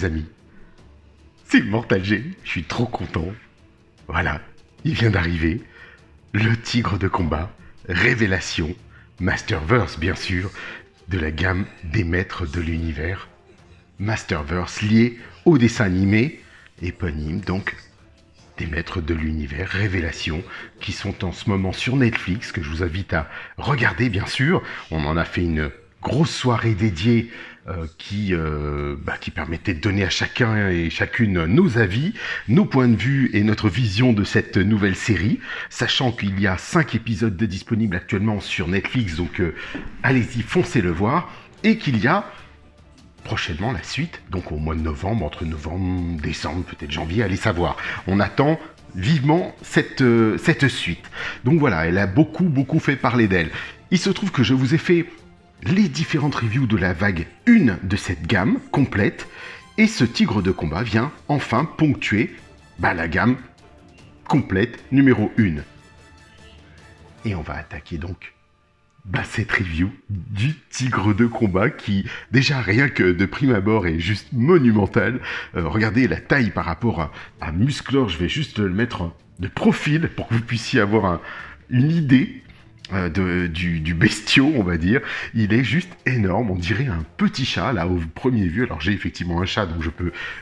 les amis, c'est Immortal G, je suis trop content. Voilà, il vient d'arriver, le tigre de combat, révélation, Masterverse bien sûr, de la gamme des maîtres de l'univers. Masterverse lié au dessin animé, éponyme donc, des maîtres de l'univers, révélation, qui sont en ce moment sur Netflix, que je vous invite à regarder bien sûr. On en a fait une grosse soirée dédiée qui permettait de donner à chacun et chacune nos avis, nos points de vue et notre vision de cette nouvelle série, sachant qu'il y a 5 épisodes disponibles actuellement sur Netflix, donc allez-y, foncez le voir, et qu'il y a prochainement la suite, donc au mois de novembre, entre novembre, décembre, peut-être janvier, allez savoir. On attend vivement cette suite. Donc voilà, elle a beaucoup fait parler d'elle. Il se trouve que je vous ai fait les différentes reviews de la vague 1 de cette gamme complète, et ce tigre de combat vient enfin ponctuer la gamme complète numéro 1. Et on va attaquer donc cette review du tigre de combat qui, déjà rien que de prime abord, est juste monumental. Regardez la taille par rapport à Musclor, je vais juste le mettre de profil pour que vous puissiez avoir une idée du bestiau, on va dire. Il est juste énorme, on dirait un petit chat là au premier vue. Alors j'ai effectivement un chat, donc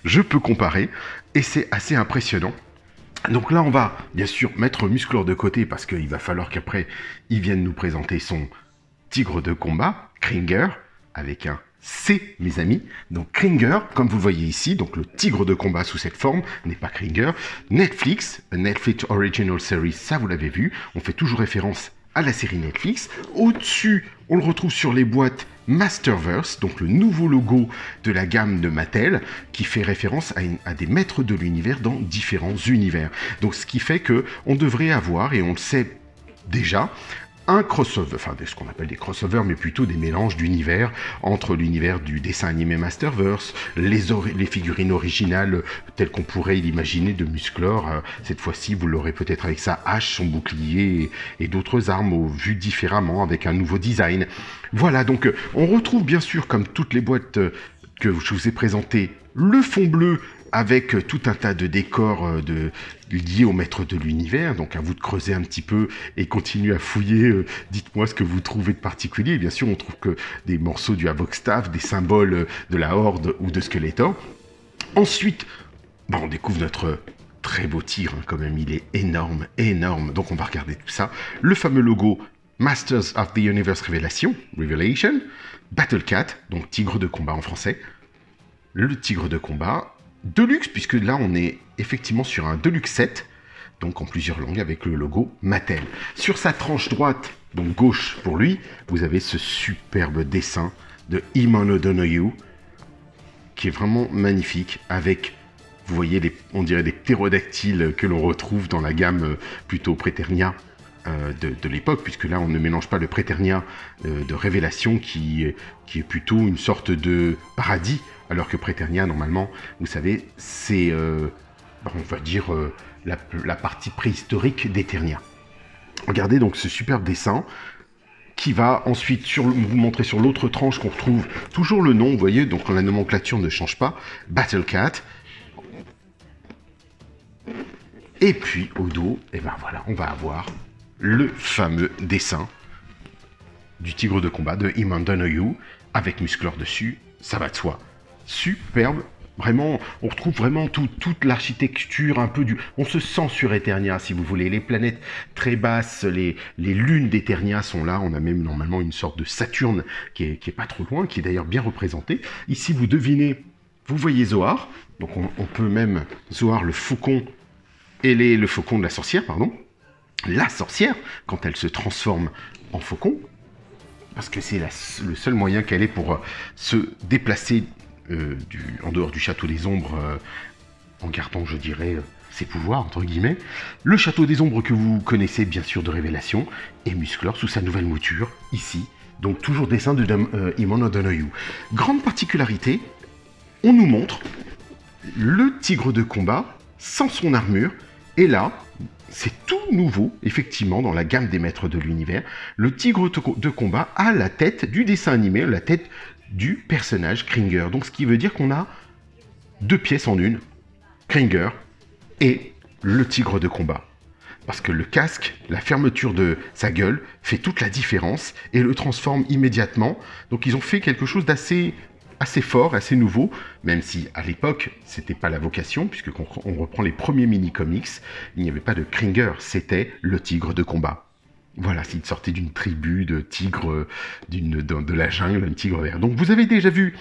je peux comparer, et c'est assez impressionnant. Donc là on va bien sûr mettre Musclor de côté parce qu'il va falloir qu'après il vienne nous présenter son tigre de combat, Kringer, avec un C, mes amis. Donc Kringer, comme vous le voyez ici, donc le tigre de combat sous cette forme n'est pas Kringer. Netflix Original Series, ça vous l'avez vu, on fait toujours référence à la série Netflix. Au-dessus, on le retrouve sur les boîtes Masterverse, donc le nouveau logo de la gamme de Mattel, qui fait référence à des maîtres de l'univers dans différents univers. Donc ce qui fait que on devrait avoir, et on le sait déjà, un crossover, enfin ce qu'on appelle des crossovers, mais plutôt des mélanges d'univers entre l'univers du dessin animé Masterverse, les figurines originales telles qu'on pourrait l'imaginer de Musclor. Cette fois-ci, vous l'aurez peut-être avec sa hache, son bouclier et d'autres armes vues différemment avec un nouveau design. Voilà, donc on retrouve bien sûr, comme toutes les boîtes que je vous ai présentées, le fond bleu avec tout un tas de décors liés aux maîtres de l'univers. Donc à vous de creuser un petit peu et continuer à fouiller. Dites-moi ce que vous trouvez de particulier. Et bien sûr, on trouve que des morceaux du Havok Staff, des symboles de la Horde ou de Skeletor. Ensuite, on découvre notre très beau tigre, quand même. Il est énorme. Donc on va regarder tout ça. Le fameux logo Masters of the Universe Revelation, Battle Cat, donc tigre de combat en français. Le tigre de combat Deluxe, puisque là on est effectivement sur un Deluxe set, donc en plusieurs langues avec le logo Mattel. Sur sa tranche droite, donc gauche pour lui, vous avez ce superbe dessin de Emon O'Donoghue, qui est vraiment magnifique, avec, vous voyez, on dirait des ptérodactyles que l'on retrouve dans la gamme plutôt Préternia de l'époque, puisque là on ne mélange pas le Préternia de Révélation qui est plutôt une sorte de paradis, alors que Préternia, normalement, vous savez, c'est, on va dire, la partie préhistorique d'Eternia. Regardez donc ce superbe dessin, qui va ensuite vous montrer sur l'autre tranche qu'on retrouve toujours le nom, vous voyez, donc la nomenclature ne change pas, Battle Cat. Et puis, au dos, voilà, on va avoir le fameux dessin du tigre de combat de Emon O'Donoghue, avec Musclor dessus, ça va de soi. Superbe, vraiment, on retrouve vraiment toute l'architecture, un peu on se sent sur Eternia, si vous voulez, les planètes très basses, les lunes d'Eternia sont là, on a même normalement une sorte de Saturne qui est pas trop loin, qui est d'ailleurs bien représenté. Ici, vous devinez, vous voyez Zoar, donc on peut même, Zoar, le faucon, le faucon de la sorcière, pardon, la sorcière, quand elle se transforme en faucon, parce que c'est le seul moyen qu'elle ait pour se déplacer en dehors du château des ombres, en gardant, je dirais, ses pouvoirs, entre guillemets. Le château des ombres que vous connaissez bien sûr de Révélation, et Musclor sous sa nouvelle mouture, ici. Donc toujours dessin de Emon O'Donoghue. Grande particularité, on nous montre le tigre de combat sans son armure, et là, c'est tout nouveau, effectivement, dans la gamme des maîtres de l'univers. Le tigre de combat a la tête du dessin animé, la tête du personnage Kringer. Donc, ce qui veut dire qu'on a 2 pièces en une, Kringer et le tigre de combat. Parce que le casque, la fermeture de sa gueule, fait toute la différence et le transforme immédiatement. Donc ils ont fait quelque chose d'assez fort, assez nouveau, même si à l'époque, c'était pas la vocation, puisque quand on reprend les premiers mini-comics, il n'y avait pas de Kringer, c'était le tigre de combat. Voilà, s'il sortait d'une tribu de tigres de la jungle, un tigre vert. Donc vous avez déjà vu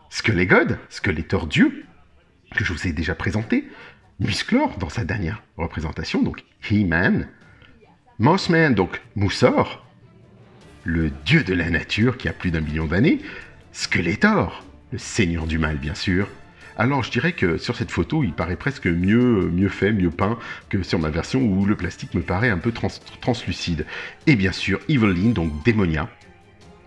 Skelegod, Skeletor Dieu, que je vous ai déjà présenté, Musclor dans sa dernière représentation, donc He-Man, Mothman, donc Moussor, le dieu de la nature qui a plus d'1 million d'années, Skeletor, le seigneur du mal bien sûr. Alors je dirais que sur cette photo, il paraît presque mieux fait, mieux peint que sur ma version où le plastique me paraît un peu translucide. Et bien sûr, Evelyn, donc Démonia,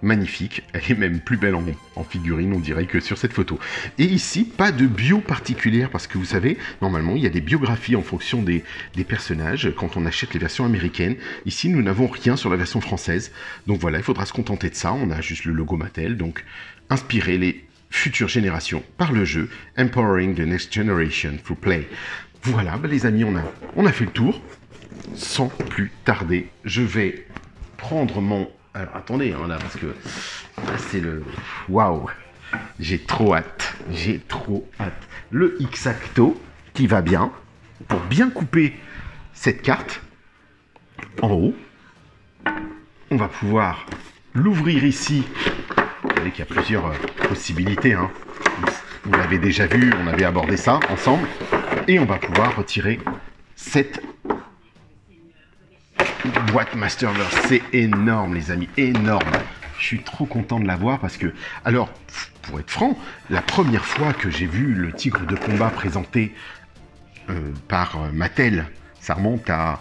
magnifique, elle est même plus belle en figurine, on dirait, que sur cette photo. Et ici, pas de bio particulière, parce que vous savez, normalement, il y a des biographies en fonction des personnages quand on achète les versions américaines. Ici, nous n'avons rien sur la version française, donc voilà, il faudra se contenter de ça. On a juste le logo Mattel, donc inspirer les futures générations par le jeu, Empowering the Next Generation through Play. Voilà, bah les amis, on a fait le tour. Sans plus tarder, je vais prendre mon... Alors attendez, hein, là, parce que là c'est le... Waouh! J'ai trop hâte, Le X-Acto qui va bien, pour bien couper cette carte en haut. On va pouvoir l'ouvrir ici. Vous savez qu'il y a plusieurs possibilités, hein. Vous l'avez déjà vu, on avait abordé ça ensemble. Et on va pouvoir retirer cette boîte Masterverse. C'est énorme les amis, énorme. Je suis trop content de l'avoir parce que, alors, pour être franc, la première fois que j'ai vu le tigre de combat présenté par Mattel, ça remonte à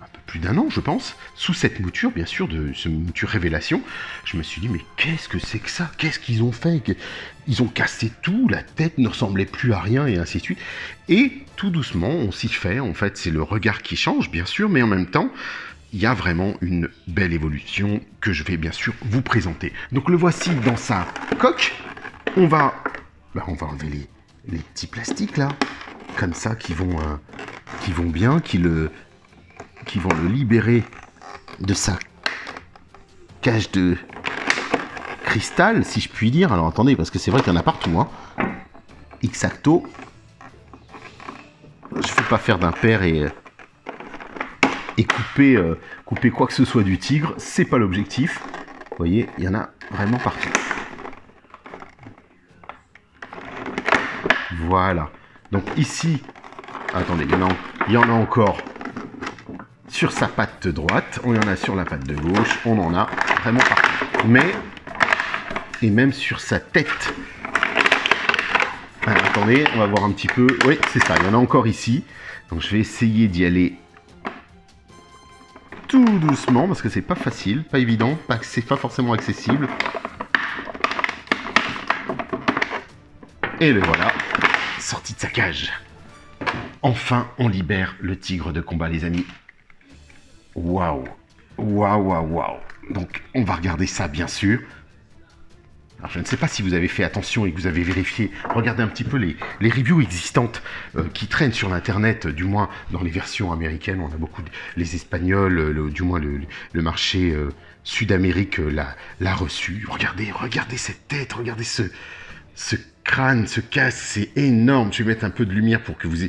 un peu plus d'1 an, je pense, sous cette mouture, bien sûr, de ce mouture révélation. Je me suis dit, mais qu'est-ce que c'est que ça? Qu'est-ce qu'ils ont fait? Ils ont cassé tout, la tête ne ressemblait plus à rien, et ainsi de suite. Et tout doucement, on s'y fait. En fait, c'est le regard qui change, bien sûr, mais en même temps, il y a vraiment une belle évolution que je vais bien sûr vous présenter. Donc le voici dans sa coque. On va enlever les petits plastiques là, comme ça, qui vont bien, qui vont le libérer de sa cage de cristal, si je puis dire. Alors attendez, parce que c'est vrai qu'il y en a partout, hein. X-Acto. Je ne veux pas faire d'impair et couper quoi que ce soit du tigre, c'est pas l'objectif. Vous voyez, il y en a vraiment partout. Voilà. Donc ici, attendez, il y en a encore sur sa patte droite, on y en a sur la patte de gauche, on en a vraiment partout. Et même sur sa tête. Alors, attendez, on va voir un petit peu. Oui, c'est ça, il y en a encore ici. Donc je vais essayer d'y aller tout doucement, parce que c'est pas facile, pas évident, c'est pas forcément accessible. Et le voilà, sorti de sa cage. Enfin, on libère le tigre de combat, les amis. Waouh, waouh, waouh, waouh. Donc, on va regarder ça, bien sûr. Alors, je ne sais pas si vous avez fait attention et que vous avez vérifié. Regardez un petit peu les reviews existantes qui traînent sur l'internet, du moins dans les versions américaines. On a beaucoup les Espagnols, du moins le marché Sud-Amérique l'a reçu. Regardez cette tête, regardez ce crâne, ce casque, c'est énorme. Je vais mettre un peu de lumière pour que vous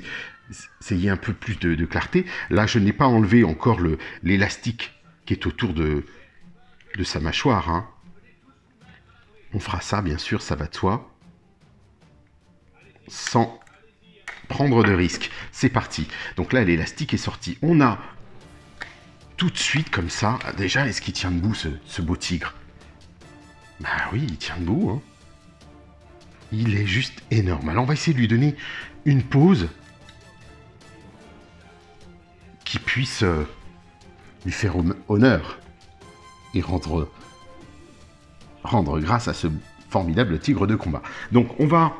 ayez un peu plus de clarté. Là, je n'ai pas enlevé encore l'élastique qui est autour de sa mâchoire, hein. On fera ça, bien sûr, ça va de soi. Sans prendre de risques. C'est parti. Donc là, l'élastique est sorti. On a tout de suite, comme ça... Déjà, est-ce qu'il tient debout, ce beau tigre? Bah oui, il tient debout, hein. Il est juste énorme. Alors, on va essayer de lui donner une pose qui puisse lui faire honneur et rendre grâce à ce formidable tigre de combat. Donc on va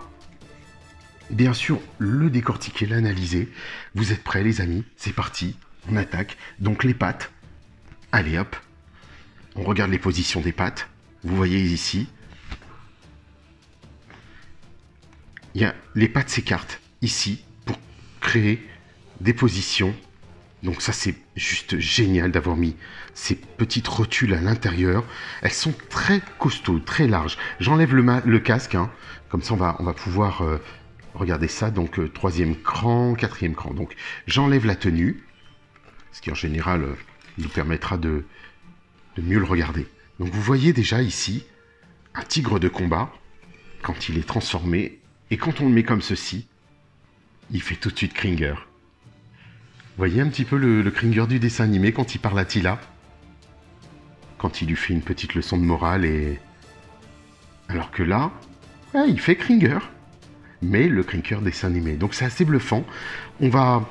bien sûr le décortiquer, l'analyser. Vous êtes prêts les amis? C'est parti, on attaque. Donc les pattes, allez hop, on regarde les positions des pattes. Vous voyez ici, les pattes s'écartent ici pour créer des positions. Donc ça, c'est juste génial d'avoir mis ces petites rotules à l'intérieur. Elles sont très costauds, très larges. J'enlève le casque, hein. Comme ça on va pouvoir regarder ça. Donc troisième cran, quatrième cran. Donc j'enlève la tenue, ce qui en général nous permettra de mieux le regarder. Donc vous voyez déjà ici un tigre de combat quand il est transformé. Et quand on le met comme ceci, il fait tout de suite Kringer. Vous voyez un petit peu le Kringer du dessin animé quand il parle à Tila, quand il lui fait une petite leçon de morale et... Alors que là, ouais, il fait Kringer, mais le Kringer dessin animé. Donc c'est assez bluffant. On va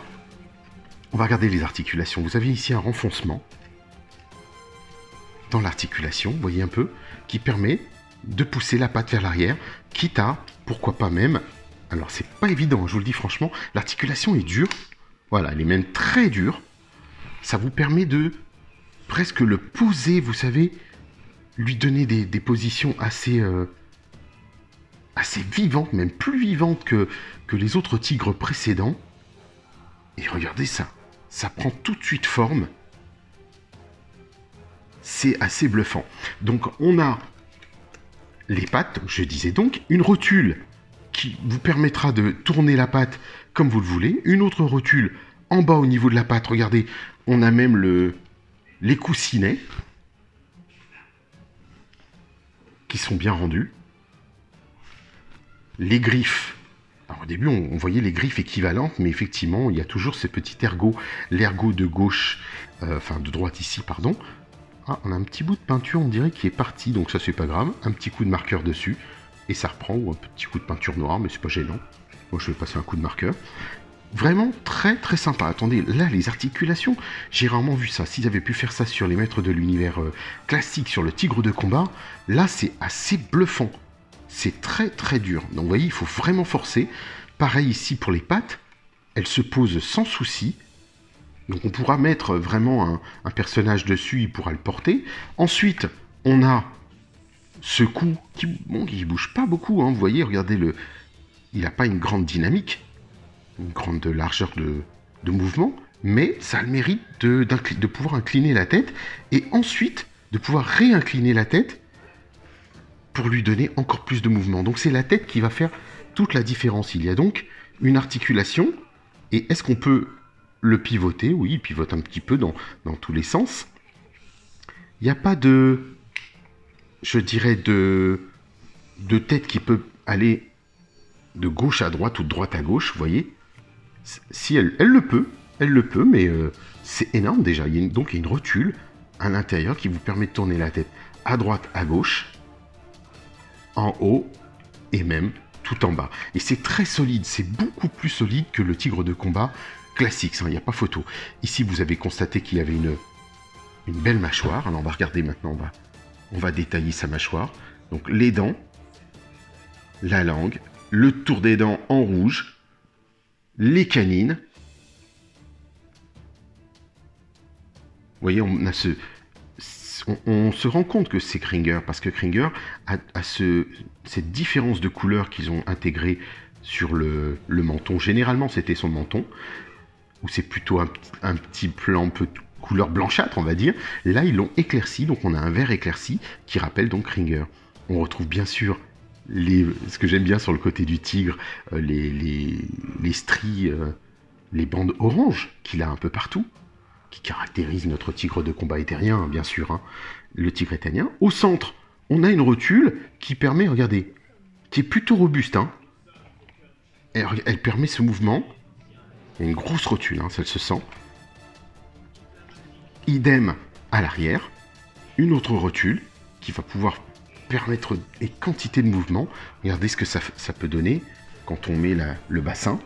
regarder les articulations. Vous avez ici un renfoncement dans l'articulation, vous voyez un peu, qui permet de pousser la patte vers l'arrière, quitte à, pourquoi pas même, alors c'est pas évident, je vous le dis franchement, l'articulation est dure, voilà, elle est même très dure, ça vous permet de presque le poser, vous savez, lui donner des positions assez vivantes, même plus vivantes que les autres tigres précédents. Et regardez ça, ça prend tout de suite forme, c'est assez bluffant. Donc on a les pattes, je disais donc, une rotule qui vous permettra de tourner la patte comme vous le voulez, une autre rotule en bas au niveau de la patte, regardez, on a même les coussinets qui sont bien rendus, les griffes. Alors au début on voyait les griffes équivalentes, mais effectivement il y a toujours ce petit ergot, l'ergot de gauche, enfin de droite ici, pardon. Ah, on a un petit bout de peinture, on dirait, qui est parti, donc ça c'est pas grave. Un petit coup de marqueur dessus, et ça reprend, ou un petit coup de peinture noire, mais c'est pas gênant. Moi je vais passer un coup de marqueur. Vraiment très très sympa. Attendez, là les articulations, j'ai rarement vu ça. S'ils avaient pu faire ça sur les maîtres de l'univers classique, sur le tigre de combat, là c'est assez bluffant. C'est très très dur. Donc vous voyez, il faut vraiment forcer. Pareil ici pour les pattes, elles se posent sans souci. Donc on pourra mettre vraiment un personnage dessus, il pourra le porter. Ensuite, on a ce cou qui bouge pas beaucoup, hein. Vous voyez, regardez, il n'a pas une grande dynamique, une grande largeur de mouvement, mais ça a le mérite de pouvoir incliner la tête, et ensuite de pouvoir réincliner la tête pour lui donner encore plus de mouvement. Donc c'est la tête qui va faire toute la différence. Il y a donc une articulation, et est-ce qu'on peut le pivoter? Oui, il pivote un petit peu dans tous les sens. Il n'y a pas de, je dirais, de tête qui peut aller de gauche à droite ou de droite à gauche, vous voyez. Si elle le peut, mais c'est énorme déjà. Il y a donc une rotule à l'intérieur qui vous permet de tourner la tête à droite, à gauche, en haut et même tout en bas. Et c'est très solide, c'est beaucoup plus solide que le tigre de combat classique, il n'y a pas photo. Ici, vous avez constaté qu'il avait une belle mâchoire. Alors, on va regarder maintenant, on va détailler sa mâchoire. Donc, les dents, la langue, le tour des dents en rouge, les canines. Vous voyez, on se rend compte que c'est Kringer, parce que Kringer a cette différence de couleur qu'ils ont intégrée sur le menton. Généralement, c'était son menton, où c'est plutôt un petit plan un peu couleur blanchâtre, on va dire. Là, ils l'ont éclairci, donc on a un vert éclairci qui rappelle donc Kringer. On retrouve bien sûr ce que j'aime bien sur le côté du tigre, les stries, les bandes oranges qu'il a un peu partout, qui caractérisent notre tigre de combat éthérien, bien sûr, hein, le tigre éthérien. Au centre, on a une rotule qui permet, regardez, qui est plutôt robuste, hein. Elle permet ce mouvement. Il y a une grosse rotule, hein, ça se sent. Idem à l'arrière, une autre rotule qui va pouvoir permettre une quantité de mouvement. Regardez ce que ça peut donner quand on met le bassin.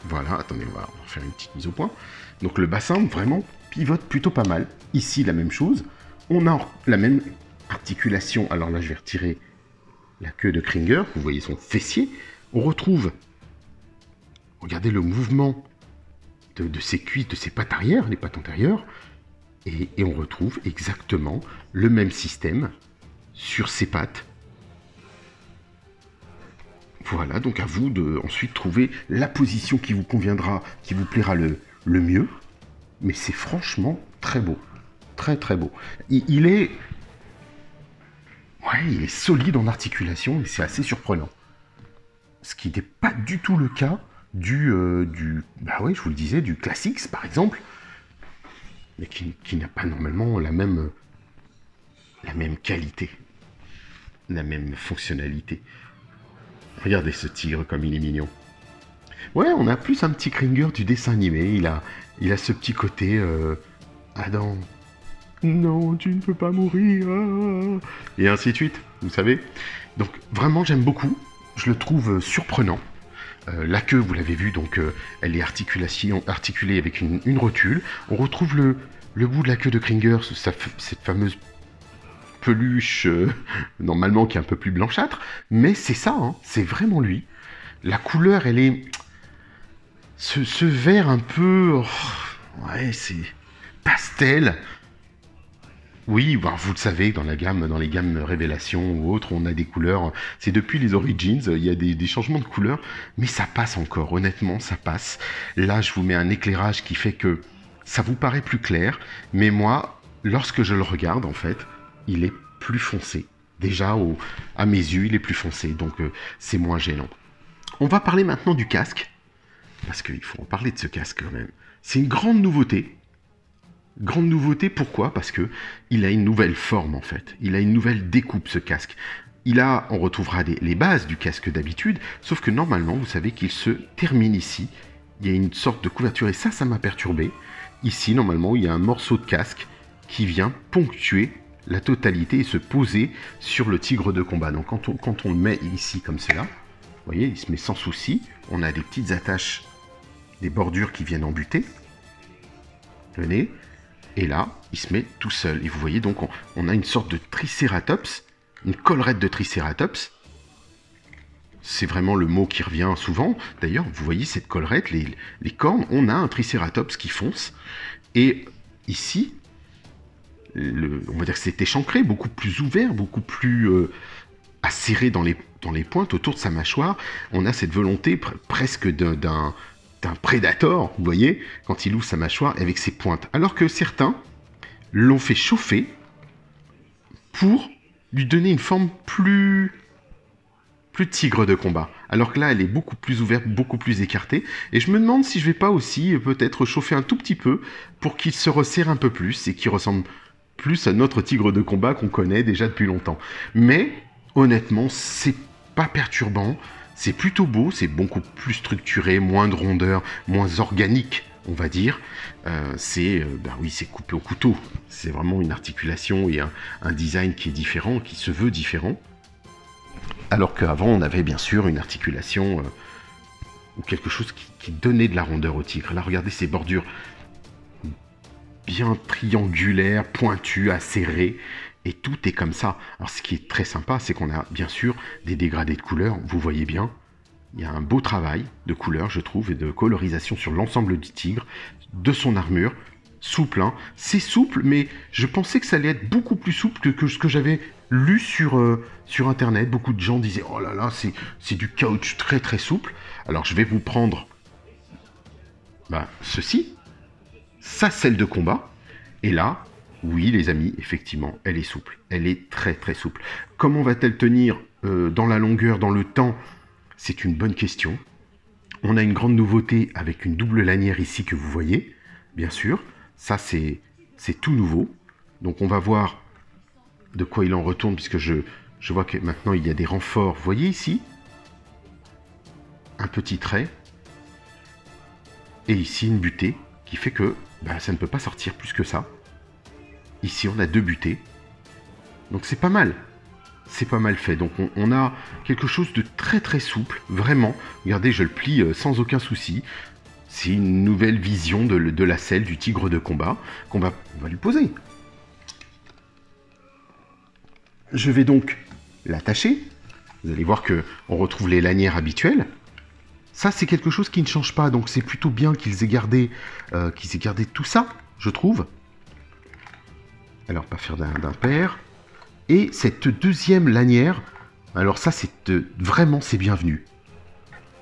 Voilà, attendez, on va faire une petite mise au point. Donc le bassin vraiment pivote plutôt pas mal. Ici, la même chose. On a la même articulation. Alors là, je vais retirer la queue de Kringer. Vous voyez son fessier. On retrouve, regardez le mouvement de ses cuisses, de ses pattes arrière, les pattes antérieures. Et on retrouve exactement le même système sur ses pattes Voilà, donc à vous de ensuite trouver la position qui vous conviendra, qui vous plaira le mieux. Mais c'est franchement très beau. Très très beau. Il est... Ouais, il est solide en articulation et c'est assez surprenant. Ce qui n'est pas du tout le cas bah oui, je vous le disais, du Classics par exemple, mais qui n'a pas normalement la même qualité, la même fonctionnalité. Regardez ce tigre comme il est mignon. Ouais, on a plus un petit Kringer du dessin animé. Il a ce petit côté Adam. Non, tu ne peux pas mourir. Et ainsi de suite, vous savez. Donc vraiment, j'aime beaucoup. Je le trouve surprenant. La queue, vous l'avez vu, donc elle est articulée avec une rotule. On retrouve le bout de la queue de Kringer, cette fameuse peluche, normalement qui est un peu plus blanchâtre. Mais c'est ça, hein, c'est vraiment lui. La couleur, elle est... Ce vert un peu... Oh, ouais, c'est... pastel. Oui, ben vous le savez, dans les gammes Révélation ou autres, on a des couleurs. C'est depuis les Origins, il y a des changements de couleurs, mais ça passe encore, honnêtement, ça passe. Là, je vous mets un éclairage qui fait que ça vous paraît plus clair, mais moi, lorsque je le regarde, en fait, il est plus foncé. Déjà, à mes yeux, il est plus foncé, donc c'est moins gênant. On va parler maintenant du casque, parce qu'il faut en parler de ce casque quand même. C'est une grande nouveauté. Grande nouveauté, pourquoi? Parce que il a une nouvelle forme en fait. Il a une nouvelle découpe ce casque. On retrouvera les bases du casque d'habitude, sauf que normalement, vous savez qu'il se termine ici. Il y a une sorte de couverture et ça m'a perturbé. Ici, normalement, il y a un morceau de casque qui vient ponctuer la totalité et se poser sur le tigre de combat. Donc quand on le met ici comme cela, vous voyez, il se met sans souci. On a des petites attaches, des bordures qui viennent en butée. Venez. Et là, il se met tout seul. Et vous voyez donc, on a une sorte de tricératops, une collerette de tricératops. C'est vraiment le mot qui revient souvent. D'ailleurs, vous voyez cette collerette, les cornes, on a un tricératops qui fonce. Et ici, on va dire que c'est échancré, beaucoup plus ouvert, beaucoup plus acéré dans les pointes autour de sa mâchoire. On a cette volonté presque d'un prédateur, vous voyez, quand il ouvre sa mâchoire avec ses pointes. Alors que certains l'ont fait chauffer pour lui donner une forme plus tigre de combat. Alors que là, elle est beaucoup plus ouverte, beaucoup plus écartée. Et je me demande si je vais pas aussi peut-être chauffer un tout petit peu pour qu'il se resserre un peu plus et qu'il ressemble plus à notre tigre de combat qu'on connaît déjà depuis longtemps. Mais honnêtement, c'est pas perturbant. C'est plutôt beau, c'est beaucoup plus structuré, moins de rondeur, moins organique, on va dire. C'est coupé au couteau. C'est vraiment une articulation et un design qui est différent, qui se veut différent. Alors qu'avant, on avait bien sûr une articulation ou quelque chose qui donnait de la rondeur au tigre. Là, regardez ces bordures bien triangulaires, pointues, acérées. Et tout est comme ça. Alors ce qui est très sympa, c'est qu'on a bien sûr des dégradés de couleurs. Vous voyez bien, il y a un beau travail de couleurs, je trouve, et de colorisation sur l'ensemble du tigre, de son armure. Souple, hein. C'est souple, mais je pensais que ça allait être beaucoup plus souple que ce que j'avais lu sur Internet. Beaucoup de gens disaient, oh là là, c'est du caoutchouc très très souple. Alors je vais vous prendre ceci, sa selle de combat, et là, oui, les amis, effectivement, elle est souple. Elle est très, très souple. Comment va-t-elle tenir dans la longueur, dans le temps? C'est une bonne question. On a une grande nouveauté avec une double lanière ici que vous voyez, bien sûr. Ça, c'est tout nouveau. Donc, on va voir de quoi il en retourne, puisque je vois que maintenant, il y a des renforts. Vous voyez ici? Un petit trait. Et ici, une butée qui fait que ça ne peut pas sortir plus que ça. Ici, on a 2 butées. Donc, c'est pas mal. C'est pas mal fait. Donc, on a quelque chose de très, très souple. Vraiment. Regardez, je le plie sans aucun souci. C'est une nouvelle vision de la selle du tigre de combat qu'on va lui poser. Je vais donc l'attacher. Vous allez voir qu'on retrouve les lanières habituelles. Ça, c'est quelque chose qui ne change pas. Donc, c'est plutôt bien qu'ils aient gardé tout ça, je trouve. Alors, pas faire d'un pair. Et cette deuxième lanière, alors ça, vraiment, c'est bienvenu.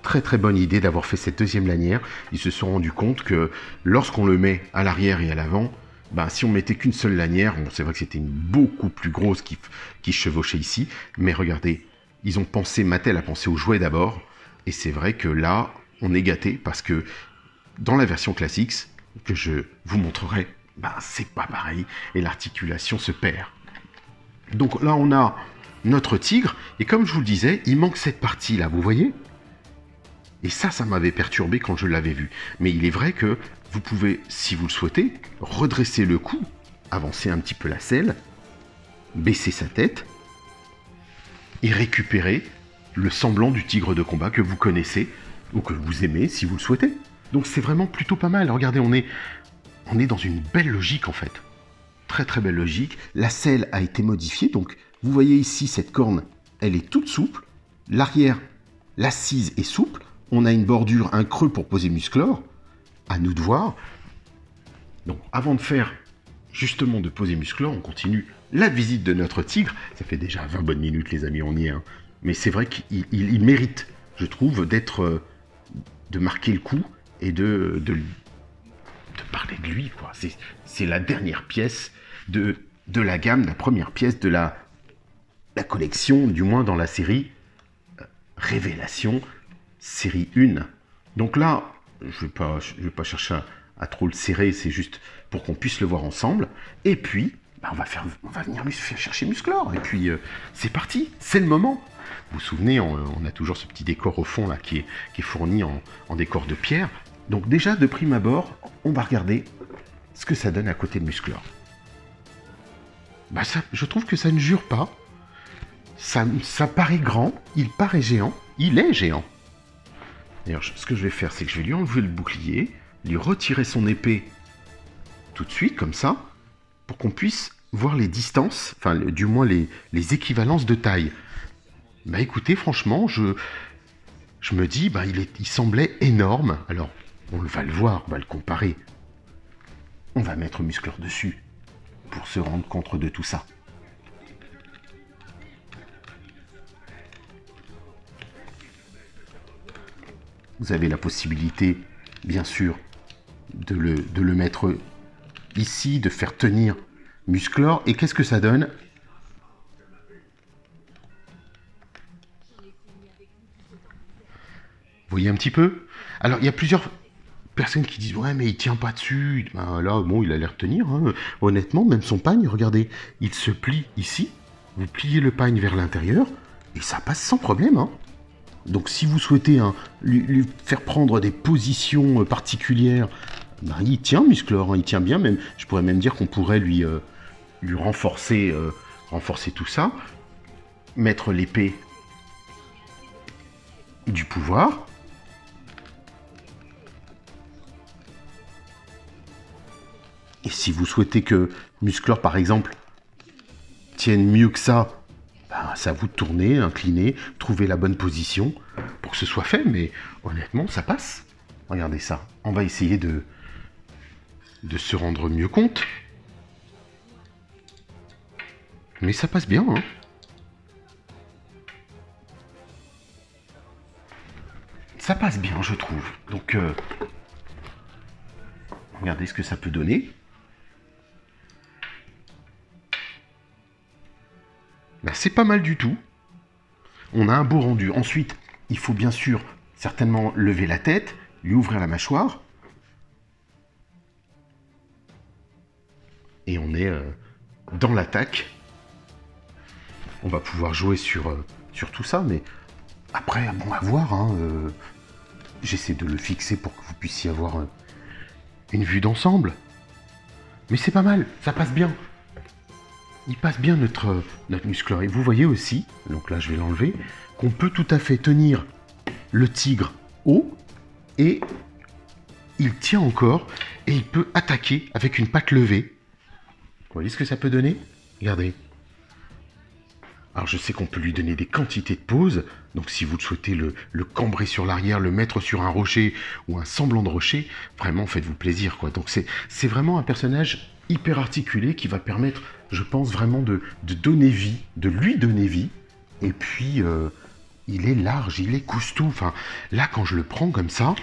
très très bonne idée d'avoir fait cette deuxième lanière. Ils se sont rendus compte que lorsqu'on le met à l'arrière et à l'avant, ben, si on mettait qu'une seule lanière, bon, c'est vrai que c'était une beaucoup plus grosse qui chevauchait ici, mais regardez, ils ont pensé, Mattel a pensé au jouet d'abord, et c'est vrai que là, on est gâté parce que dans la version classique, que je vous montrerai, ben, c'est pas pareil, et l'articulation se perd. Donc là, on a notre tigre, et comme je vous le disais, il manque cette partie-là, vous voyez? Et ça m'avait perturbé quand je l'avais vu. Mais il est vrai que vous pouvez, si vous le souhaitez, redresser le cou, avancer un petit peu la selle, baisser sa tête, et récupérer le semblant du tigre de combat que vous connaissez, ou que vous aimez, si vous le souhaitez. Donc c'est vraiment plutôt pas mal. Regardez, on est dans une belle logique, en fait. Très très belle logique. La selle a été modifiée, donc vous voyez ici cette corne, elle est toute souple. L'arrière, l'assise est souple. On a une bordure, un creux pour poser Musclor. À nous de voir. Donc avant de faire justement de poser Musclor, on continue la visite de notre tigre. Ça fait déjà 20 bonnes minutes les amis, on y est. Hein. Mais c'est vrai qu'il mérite, je trouve, de marquer le coup et de parler de lui. C'est la dernière pièce de la gamme, la première pièce de la collection, du moins dans la série Révélation, série 1. Donc là, je vais pas chercher à trop le serrer, c'est juste pour qu'on puisse le voir ensemble. Et puis, bah, on va venir lui faire chercher Musclor. Et puis, c'est parti, c'est le moment. Vous vous souvenez, on a toujours ce petit décor au fond là qui est fourni en décor de pierre. Donc déjà, de prime abord, on va regarder ce que ça donne à côté de Musclor. Bah ça, je trouve que ça ne jure pas. Ça paraît grand, il paraît géant, il est géant. D'ailleurs, ce que je vais faire, c'est que je vais lui enlever le bouclier, lui retirer son épée tout de suite, comme ça, pour qu'on puisse voir les distances, enfin, du moins les équivalences de taille. Bah écoutez, franchement, je me dis, bah, il semblait énorme. Alors, on va le voir, on va le comparer. On va mettre Musclor dessus pour se rendre compte de tout ça. Vous avez la possibilité, bien sûr, de le mettre ici, de faire tenir Musclor. Et qu'est-ce que ça donne? Vous voyez un petit peu? Alors, il y a plusieurs personnes qui disent « Ouais, mais il tient pas dessus. » Ben là, bon, il a l'air de tenir. Hein. Honnêtement, même son pagne, regardez, il se plie ici. Vous pliez le pagne vers l'intérieur et ça passe sans problème. Hein. Donc si vous souhaitez hein, lui faire prendre des positions particulières, ben, il tient Musclor, hein, il tient bien. Même, je pourrais même dire qu'on pourrait lui renforcer tout ça. Mettre l'épée du pouvoir. Et si vous souhaitez que Musclor, par exemple, tienne mieux que ça, ben, c'est à vous de tourner, incliner, trouver la bonne position pour que ce soit fait. Mais honnêtement, ça passe. Regardez ça. On va essayer de se rendre mieux compte. Mais ça passe bien, hein. Ça passe bien, je trouve. Donc, regardez ce que ça peut donner. Ben, c'est pas mal du tout. On a un beau rendu. Ensuite, il faut bien sûr certainement lever la tête, lui ouvrir la mâchoire. Et on est dans l'attaque. On va pouvoir jouer sur tout ça, mais après, bon, à voir. Hein, j'essaie de le fixer pour que vous puissiez avoir une vue d'ensemble. Mais c'est pas mal, ça passe bien. Il passe bien notre Musclor. Et vous voyez aussi, donc là je vais l'enlever, qu'on peut tout à fait tenir le tigre haut et il tient encore et il peut attaquer avec une patte levée. Vous voyez ce que ça peut donner? Regardez. Alors je sais qu'on peut lui donner des quantités de poses, donc si vous le souhaitez le cambrer sur l'arrière, le mettre sur un rocher ou un semblant de rocher, vraiment faites-vous plaisir, quoi. Donc c'est vraiment un personnage hyper articulé qui va permettre, je pense vraiment de donner vie, de lui donner vie, et puis il est large, il est coustou. Enfin, là, quand je le prends comme ça,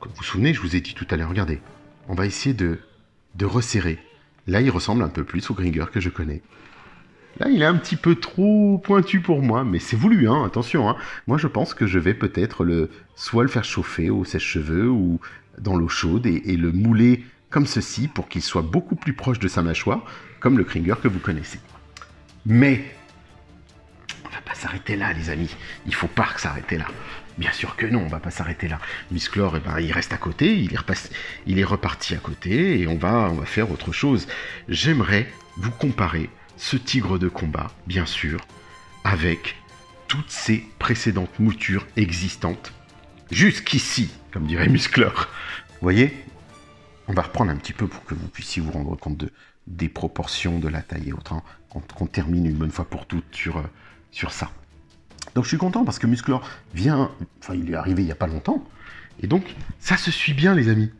vous vous souvenez, je vous ai dit tout à l'heure, regardez, on va essayer de resserrer. Là, il ressemble un peu plus au Gringer que je connais. Là, il est un petit peu trop pointu pour moi, mais c'est voulu, hein, attention. Hein. Moi, je pense que je vais peut-être soit le faire chauffer au sèche-cheveux ou dans l'eau chaude et le mouler comme ceci pour qu'il soit beaucoup plus proche de sa mâchoire, comme le Gringer que vous connaissez. Mais on va pas s'arrêter là, les amis. Il faut pas s'arrêter là. Bien sûr que non, on va pas s'arrêter là. Musclor, eh ben, il reste à côté, il est reparti à côté, et on va faire autre chose. J'aimerais vous comparer ce tigre de combat, bien sûr, avec toutes ces précédentes moutures existantes, jusqu'ici, comme dirait Musclor. Vous voyez? On va reprendre un petit peu pour que vous puissiez vous rendre compte des proportions, de la taille et autres, hein, qu'on termine une bonne fois pour toutes sur ça. Donc je suis content parce que Musclor vient, enfin il est arrivé il n'y a pas longtemps, et donc ça se suit bien les amis.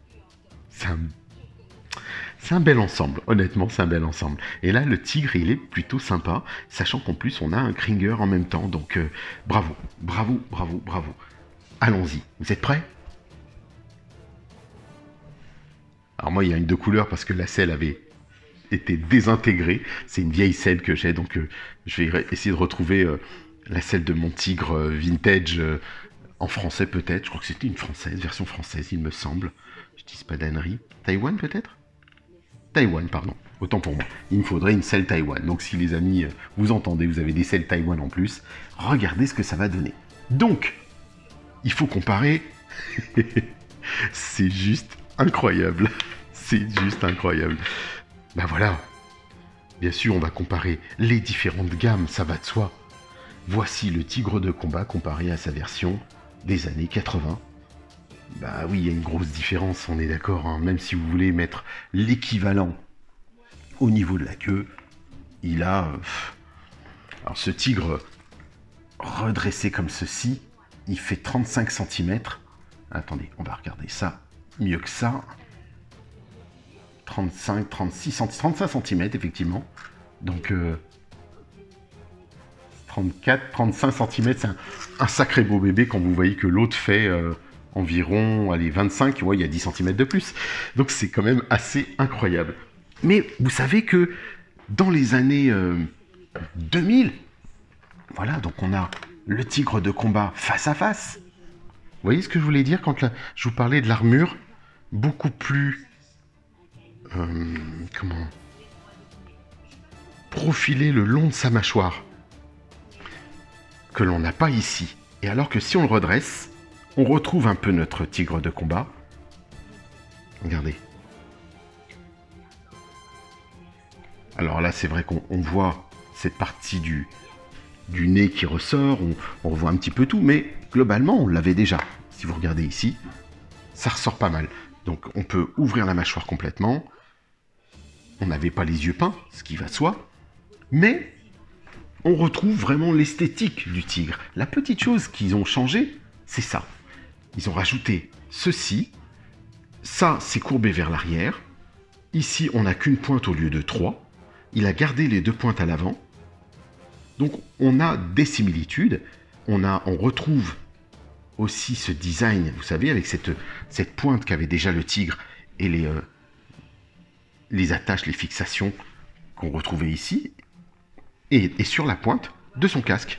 C'est un bel ensemble, honnêtement c'est un bel ensemble. Et là le tigre il est plutôt sympa, sachant qu'en plus on a un Gringer en même temps, donc bravo, bravo, bravo, bravo. Allons-y, vous êtes prêts? Alors moi il y a une de couleur parce que la selle avait été désintégrée, c'est une vieille selle que j'ai, donc je vais essayer de retrouver la selle de mon tigre vintage en français peut-être, je crois que c'était une française, version française il me semble, je dis pas d'ânerie. Taïwan peut-être? Taïwan, pardon, autant pour moi. Il me faudrait une selle Taïwan, donc si les amis, vous entendez, vous avez des selles Taïwan en plus, regardez ce que ça va donner. Donc, il faut comparer, c'est juste incroyable, c'est juste incroyable. Ben voilà, bien sûr on va comparer les différentes gammes, ça va de soi. Voici le tigre de combat comparé à sa version des années 80. Bah oui, il y a une grosse différence, on est d'accord, hein. Même si vous voulez mettre l'équivalent au niveau de la queue, il a... Alors ce tigre redressé comme ceci, il fait 35 cm. Attendez, on va regarder ça mieux que ça. 35, 36, 35 cm effectivement. Donc... 34, 35 cm, c'est un sacré beau bébé quand vous voyez que l'autre fait environ, allez, 25, ouais, il y a 10 cm de plus. Donc c'est quand même assez incroyable. Mais vous savez que dans les années 2000, voilà, donc on a le tigre de combat face à face. Vous voyez ce que je voulais dire quand je vous parlais de l'armure beaucoup plus... comment profilée le long de sa mâchoire, que l'on n'a pas ici. Et alors que si on le redresse, on retrouve un peu notre tigre de combat. Regardez. Alors là, c'est vrai qu'on voit cette partie du nez qui ressort, on voit un petit peu tout, mais globalement, on l'avait déjà. Si vous regardez ici, ça ressort pas mal. Donc on peut ouvrir la mâchoire complètement. On n'avait pas les yeux peints, ce qui va de soi. Mais... on retrouve vraiment l'esthétique du tigre. La petite chose qu'ils ont changé, c'est ça. Ils ont rajouté ceci. Ça, c'est courbé vers l'arrière. Ici, on n'a qu'une pointe au lieu de 3. Il a gardé les 2 pointes à l'avant. Donc, on a des similitudes. On retrouve aussi ce design, vous savez, avec cette pointe qu'avait déjà le tigre et les attaches, les fixations qu'on retrouvait ici. Et sur la pointe de son casque.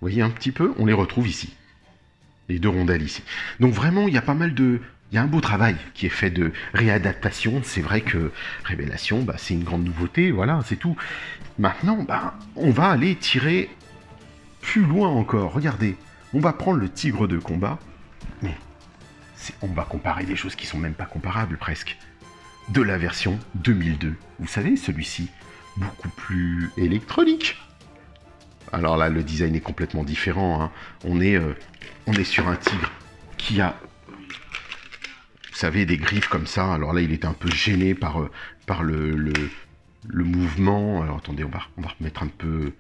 Vous voyez un petit peu, on les retrouve ici. Les 2 rondelles ici. Donc vraiment, il y a pas mal de... il y a un beau travail qui est fait de réadaptation. C'est vrai que Révélation, bah, c'est une grande nouveauté, voilà, c'est tout. Maintenant, bah, on va aller tirer plus loin encore. Regardez, on va prendre le tigre de combat. Mais on va comparer des choses qui sont même pas comparables presque. De la version 2002. Vous savez, celui-ci... beaucoup plus électronique. Alors là, le design est complètement différent. Hein. On est sur un tigre qui a, vous savez, des griffes comme ça. Alors là, il est un peu gêné par le mouvement. Alors attendez, on va remettre un peu...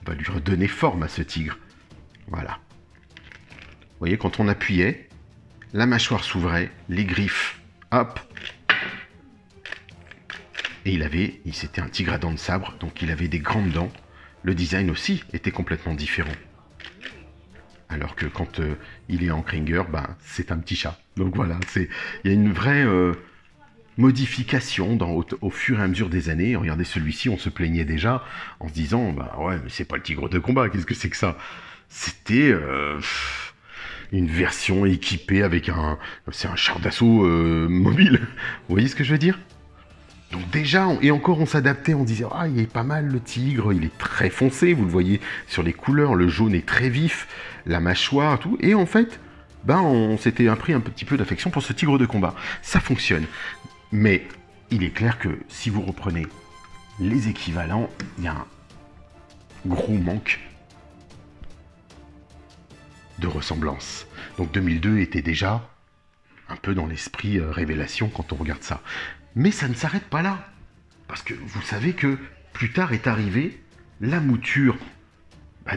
on va lui redonner forme à ce tigre. Voilà. Vous voyez, quand on appuyait, la mâchoire s'ouvrait, les griffes, hop. Et c'était un tigre à dents de sabre, donc il avait des grandes dents. Le design aussi était complètement différent. Alors que quand il est en Kringer, ben, c'est un petit chat. Donc voilà, il y a une vraie modification au fur et à mesure des années. Regardez celui-ci, on se plaignait déjà en se disant, bah ouais, mais c'est pas le tigre de combat, qu'est-ce que c'est que ça? C'était une version équipée avec c'est un char d'assaut mobile. Vous voyez ce que je veux dire? Donc déjà, et encore on s'adaptait, on disait, ah il est pas mal le tigre, il est très foncé, vous le voyez sur les couleurs, le jaune est très vif, la mâchoire, tout, et en fait, ben on s'était pris un petit peu d'affection pour ce tigre de combat. Ça fonctionne. Mais il est clair que si vous reprenez les équivalents, il y a un gros manque de ressemblance. Donc 2002 était déjà un peu dans l'esprit révélation quand on regarde ça. Mais ça ne s'arrête pas là. Parce que vous savez que plus tard est arrivée la mouture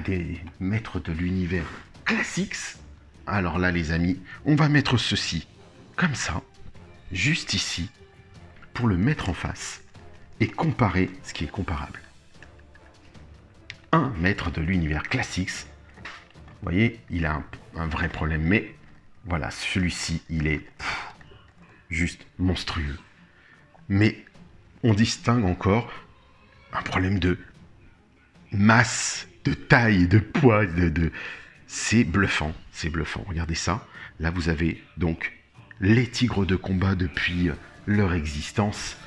des maîtres de l'univers classiques. Alors là les amis, on va mettre ceci comme ça, juste ici, pour le mettre en face et comparer ce qui est comparable. Un maître de l'univers classique, vous voyez, il a un vrai problème, mais voilà, celui-ci, il est juste monstrueux. Mais on distingue encore un problème de masse, de taille, de poids, c'est bluffant, c'est bluffant. Regardez ça, là vous avez donc les tigres de combat depuis leur existence.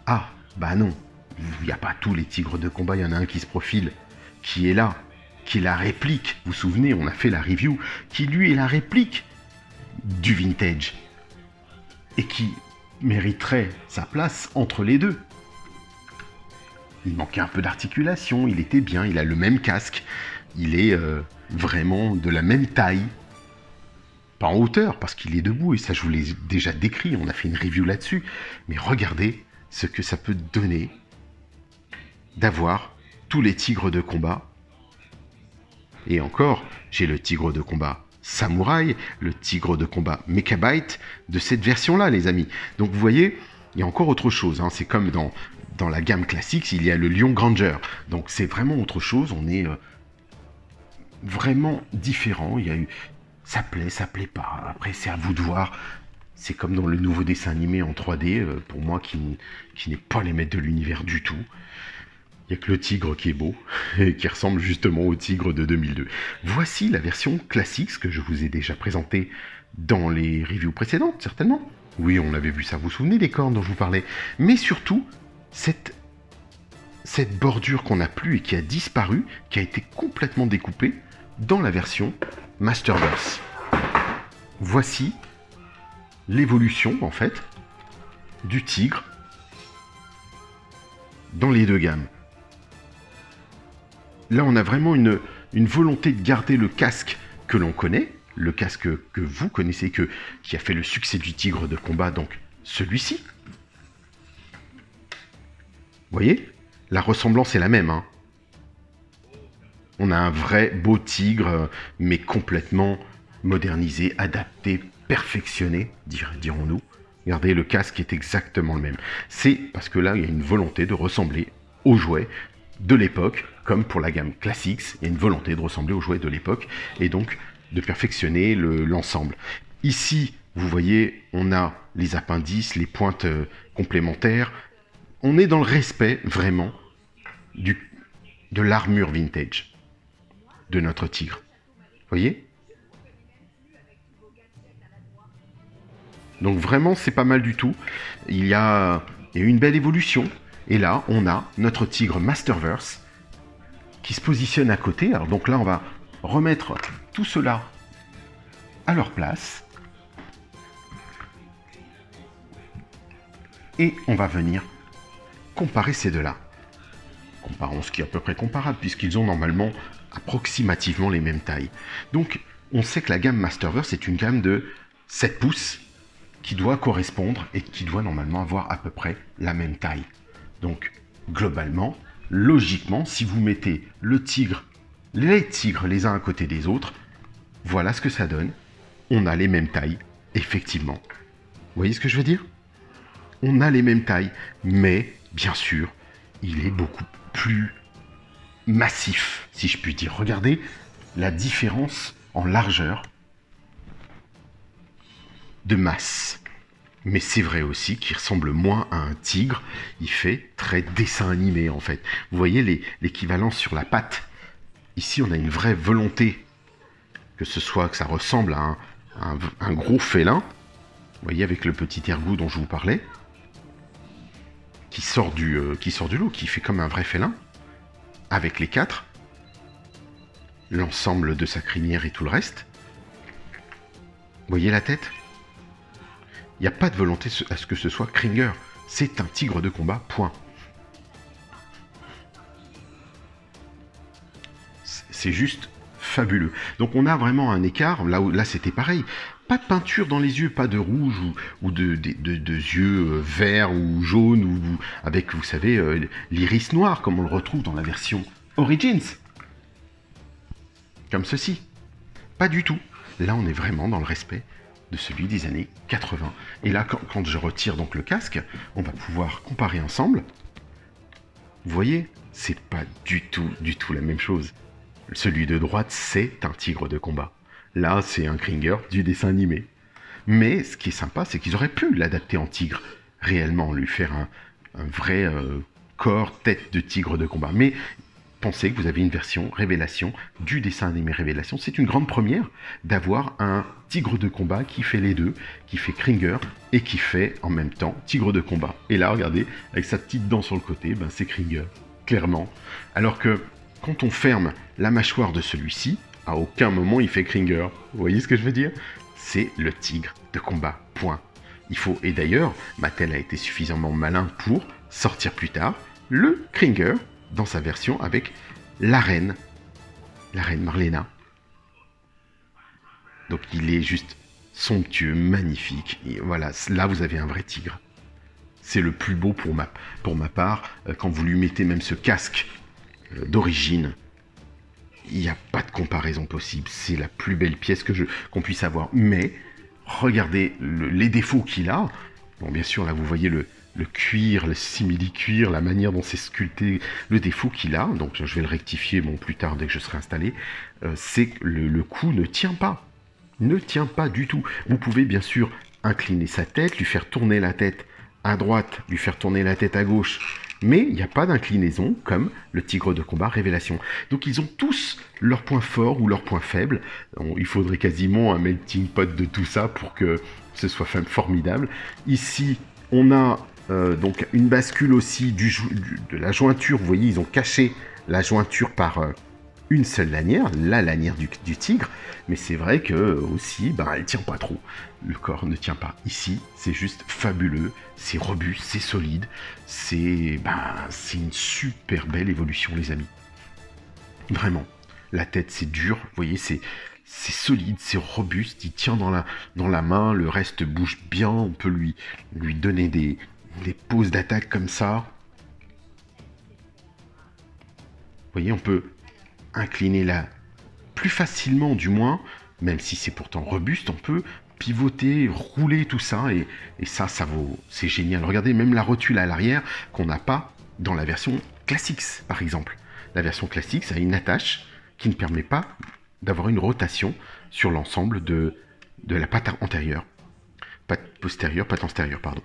Ah, bah non, il n'y a pas tous les tigres de combat, il y en a un qui se profile, qui est là, qui est la réplique, vous vous souvenez, on a fait la review, qui lui est la réplique du vintage, et qui mériterait sa place entre les deux. Il manquait un peu d'articulation, il était bien, il a le même casque, il est vraiment de la même taille, pas en hauteur, parce qu'il est debout, et ça je vous l'ai déjà décrit, on a fait une review là-dessus, mais regardez ce que ça peut donner d'avoir tous les tigres de combat. Et encore, j'ai le tigre de combat Samouraï, le tigre de combat Mechabyte de cette version-là, les amis. Donc vous voyez, il y a encore autre chose, hein. C'est comme dans la gamme classique, il y a le Lion Granger. Donc c'est vraiment autre chose, on est vraiment différent. Il y a eu, ça plaît pas. Après, c'est à vous de voir. C'est comme dans le nouveau dessin animé en 3D, pour moi, qui n'est pas les maîtres de l'univers du tout. Il n'y a que le tigre qui est beau, et qui ressemble justement au tigre de 2002. Voici la version classique, que je vous ai déjà présentée dans les reviews précédentes, certainement. Oui, on avait vu ça, vous vous souvenez des cornes dont je vous parlais. Mais surtout, cette bordure qu'on n'a plus et qui a disparu, qui a été complètement découpée dans la version Masterverse. Voici l'évolution, en fait, du tigre dans les deux gammes. Là, on a vraiment une volonté de garder le casque que l'on connaît, le casque que vous connaissez, qui a fait le succès du tigre de combat, donc celui-ci. Vous voyez, la ressemblance est la même, hein. On a un vrai beau tigre, mais complètement modernisé, adapté, perfectionné, dirons-nous. Regardez, le casque est exactement le même. C'est parce que là, il y a une volonté de ressembler aux jouets de l'époque, comme pour la gamme classique, il y a une volonté de ressembler aux jouets de l'époque, et donc de perfectionner l'ensemble. Ici, vous voyez, on a les appendices, les pointes complémentaires. On est dans le respect, vraiment, de l'armure vintage de notre tigre. Vous voyez? Donc vraiment, c'est pas mal du tout. Il y a une belle évolution. Et là, on a notre tigre Masterverse qui se positionne à côté. Alors donc là, on va remettre tout cela à leur place. Et on va venir comparer ces deux-là. Comparons ce qui est à peu près comparable, puisqu'ils ont normalement approximativement les mêmes tailles. Donc, on sait que la gamme Masterverse est une gamme de 7 pouces qui doit correspondre et qui doit normalement avoir à peu près la même taille. Donc, globalement, logiquement, si vous mettez les tigres les uns à côté des autres, voilà ce que ça donne. On a les mêmes tailles, effectivement. Vous voyez ce que je veux dire? On a les mêmes tailles, mais, bien sûr, il est beaucoup plus massif, si je puis dire. Regardez la différence en largeur de masse. Mais c'est vrai aussi qu'il ressemble moins à un tigre. Il fait très dessin animé en fait. Vous voyez l'équivalence sur la patte. Ici, on a une vraie volonté que ça ressemble à un gros félin. Vous voyez, avec le petit ergot dont je vous parlais, qui sort du lot, qui fait comme un vrai félin, avec les quatre, l'ensemble de sa crinière et tout le reste. Vous voyez la tête? Il n'y a pas de volonté à ce que ce soit Kringer. C'est un tigre de combat, point. C'est juste fabuleux. Donc on a vraiment un écart. Là c'était pareil. Pas de peinture dans les yeux, pas de rouge ou de yeux verts ou jaunes, ou avec, vous savez, l'iris noir, comme on le retrouve dans la version Origins. Comme ceci. Pas du tout. Là, on est vraiment dans le respect de celui des années 80. Et là, quand je retire donc le casque, on va pouvoir comparer ensemble. Vous voyez, c'est pas du tout la même chose. Celui de droite, c'est un tigre de combat. Là, c'est un Kringer du dessin animé. Mais ce qui est sympa, c'est qu'ils auraient pu l'adapter en tigre, réellement, lui faire un vrai corps, tête de tigre de combat. Mais pensez que vous avez une version Révélation du dessin animé Révélation. C'est une grande première d'avoir un tigre de combat qui fait les deux, qui fait Kringer et qui fait en même temps tigre de combat. Et là, regardez, avec sa petite dent sur le côté, ben, c'est Kringer, clairement. Alors que quand on ferme la mâchoire de celui-ci, à aucun moment il fait Kringer. Vous voyez ce que je veux dire? C'est le tigre de combat, point. Et d'ailleurs, Mattel a été suffisamment malin pour sortir plus tard le Kringer dans sa version avec la reine Marlena. Donc il est juste somptueux, magnifique. Et voilà, là vous avez un vrai tigre. C'est le plus beau pour ma part. Quand vous lui mettez même ce casque d'origine, il n'y a pas de comparaison possible. C'est la plus belle pièce qu'on puisse avoir. Mais regardez les défauts qu'il a. Bon, bien sûr, là vous voyez le cuir, le simili-cuir, la manière dont c'est sculpté, le défaut qu'il a, donc je vais le rectifier plus tard dès que je serai installé, c'est que le cou ne tient pas. Ne tient pas du tout. Vous pouvez bien sûr incliner sa tête, lui faire tourner la tête à droite, lui faire tourner la tête à gauche, mais il n'y a pas d'inclinaison comme le tigre de combat Révélation. Donc ils ont tous leurs points forts ou leurs points faibles. Il faudrait quasiment un melting pot de tout ça pour que ce soit formidable. Ici, on a donc une bascule aussi de la jointure. Vous voyez, ils ont caché la jointure par une seule lanière, la lanière du tigre. Mais c'est vrai que aussi, elle tient pas trop. Le corps ne tient pas. Ici, c'est juste fabuleux, c'est robuste, c'est solide, c'est une super belle évolution, les amis. Vraiment. La tête, c'est dur, vous voyez, c'est solide, c'est robuste, il tient dans la main, le reste bouge bien, on peut lui donner des poses d'attaque comme ça. Vous voyez, on peut incliner là plus facilement, du moins, même si c'est pourtant robuste, on peut pivoter, rouler tout ça, et ça vaut, c'est génial. Regardez, même la rotule à l'arrière qu'on n'a pas dans la version Classics, par exemple. La version Classics a une attache qui ne permet pas d'avoir une rotation sur l'ensemble de la patte antérieure. Patte postérieure, patte antérieure, pardon.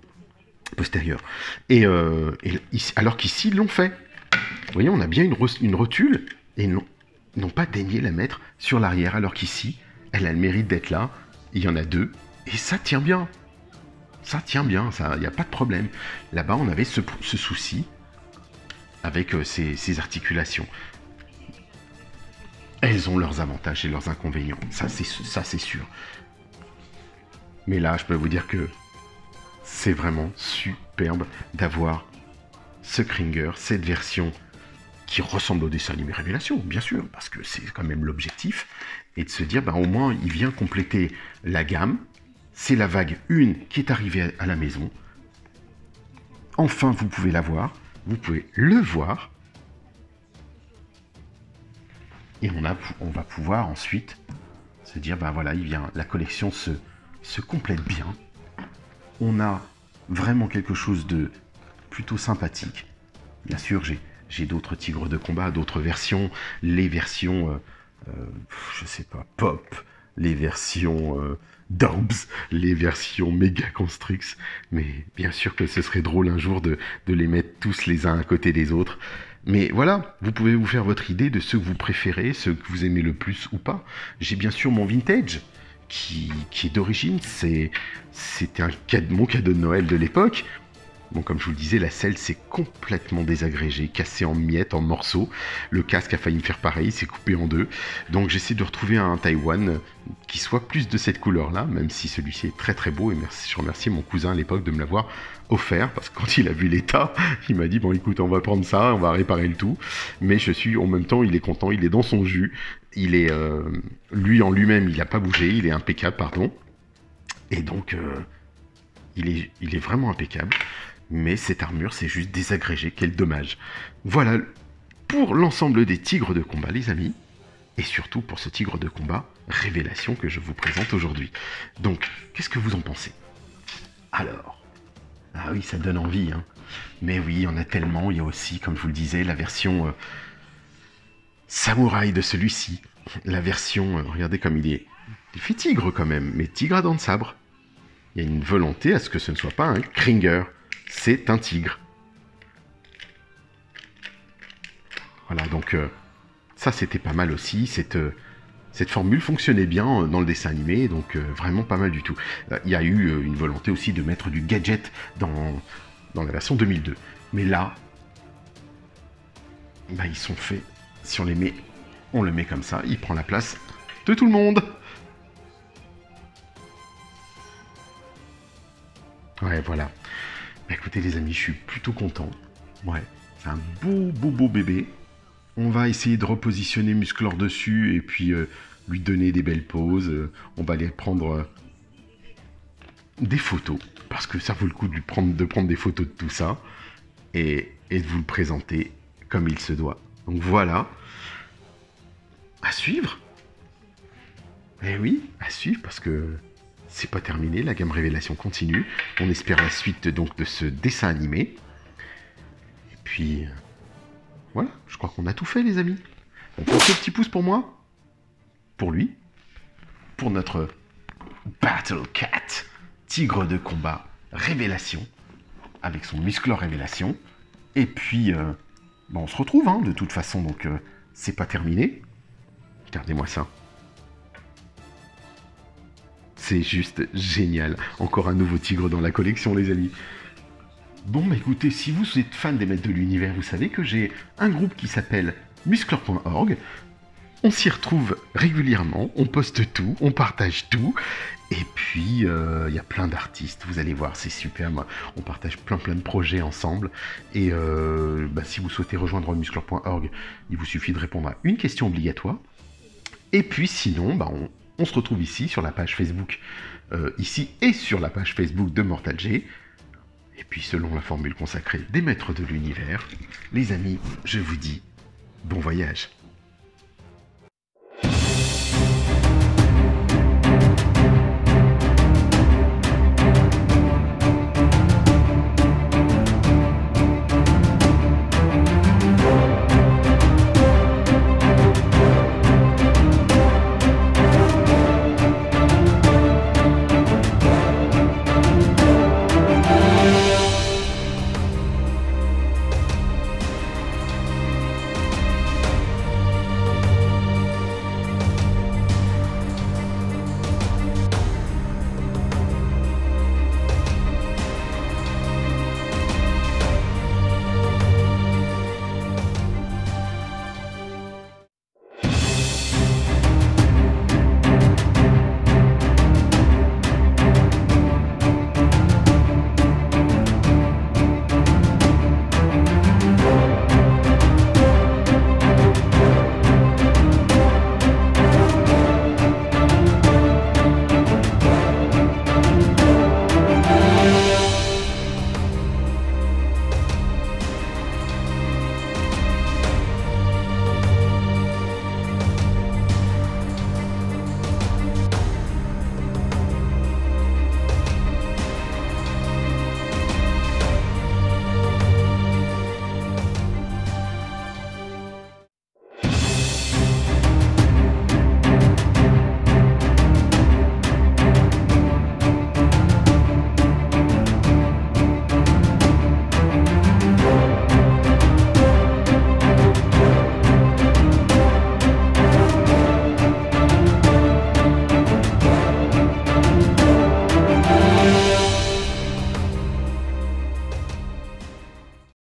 Postérieure. Et alors qu'ici, ils l'ont fait. Vous voyez, on a bien une rotule, et n'ont pas daigné la mettre sur l'arrière, alors qu'ici, elle a le mérite d'être là. Il y en a deux, et ça tient bien. Ça tient bien, il n'y a pas de problème. Là-bas, on avait ce souci avec ces articulations. Elles ont leurs avantages et leurs inconvénients, ça c'est sûr. Mais là, je peux vous dire que c'est vraiment superbe d'avoir ce Kringer, cette version qui ressemble au dessin animé Révélation, bien sûr, parce que c'est quand même l'objectif, et de se dire, au moins, il vient compléter la gamme. C'est la vague 1 qui est arrivée à la maison. Enfin, vous pouvez la voir, vous pouvez le voir, et on va pouvoir ensuite se dire, voilà, la collection se complète bien. On a vraiment quelque chose de plutôt sympathique. Bien sûr, j'ai d'autres tigres de combat, d'autres versions, les versions je sais pas, Pop, les versions Dobbs, les versions Mega Construx, mais bien sûr que ce serait drôle un jour de les mettre tous les uns à côté des autres. Mais voilà, vous pouvez vous faire votre idée de ceux que vous préférez, ceux que vous aimez le plus ou pas. J'ai bien sûr mon vintage, qui est d'origine, c'était mon cadeau de Noël de l'époque. Bon, comme je vous le disais, la selle s'est complètement désagrégée, cassée en miettes, en morceaux. Le casque a failli me faire pareil, s'est coupé en deux. Donc j'essaie de retrouver un Taïwan qui soit plus de cette couleur-là, même si celui-ci est très très beau. Et je remercie mon cousin à l'époque de me l'avoir offert, parce que quand il a vu l'état, il m'a dit, bon écoute, on va prendre ça, on va réparer le tout. Mais en même temps, il est content, il est dans son jus. Il est, lui en lui-même, il n'a pas bougé, il est impeccable, pardon. Et donc, il est vraiment impeccable. Mais cette armure, c'est juste désagrégé, quel dommage. Voilà pour l'ensemble des tigres de combat, les amis. Et surtout pour ce tigre de combat révélation que je vous présente aujourd'hui. Donc, qu'est-ce que vous en pensez? Alors, ah oui, ça donne envie, hein. Mais oui, il y en a tellement. Il y a aussi, comme je vous le disais, la version samouraï de celui-ci. La version, regardez comme il est. Il fait tigre quand même, mais tigre à dents de sabre. Il y a une volonté à ce que ce ne soit pas un Kringer. C'est un tigre. Voilà, donc ça c'était pas mal aussi. Cette formule fonctionnait bien dans le dessin animé, donc vraiment pas mal du tout. Il y a eu une volonté aussi de mettre du gadget dans la version 2002. Mais là, bah, ils sont faits. Si on le met comme ça, il prend la place de tout le monde. Ouais, voilà. Bah, écoutez les amis, je suis plutôt content. Ouais, c'est un beau bébé. On va essayer de repositionner Musclor dessus et puis lui donner des belles poses. On va aller prendre des photos, parce que ça vaut le coup de prendre des photos de tout ça et de vous le présenter comme il se doit. Donc voilà, à suivre. Eh oui, à suivre, parce que c'est pas terminé, la gamme Révélation continue. On espère la suite donc de ce dessin animé. Et puis, voilà, je crois qu'on a tout fait les amis. Donc pensez au petit pouce pour moi, pour lui, pour notre Battle Cat, tigre de combat Révélation, avec son Musclor Révélation. Et puis, on se retrouve hein, de toute façon, donc c'est pas terminé. Regardez-moi ça. C'est juste génial. Encore un nouveau tigre dans la collection, les amis. Bon, bah écoutez, si vous êtes fan des maîtres de l'univers, vous savez que j'ai un groupe qui s'appelle musclor.org. On s'y retrouve régulièrement, on poste tout, on partage tout. Et puis, il y a plein d'artistes, vous allez voir, c'est super. On partage plein de projets ensemble. Et si vous souhaitez rejoindre musclor.org, il vous suffit de répondre à une question obligatoire. Et puis sinon, on se retrouve ici, sur la page Facebook, ici et sur la page Facebook de Mortal G. Et puis selon la formule consacrée des maîtres de l'univers, les amis, je vous dis bon voyage.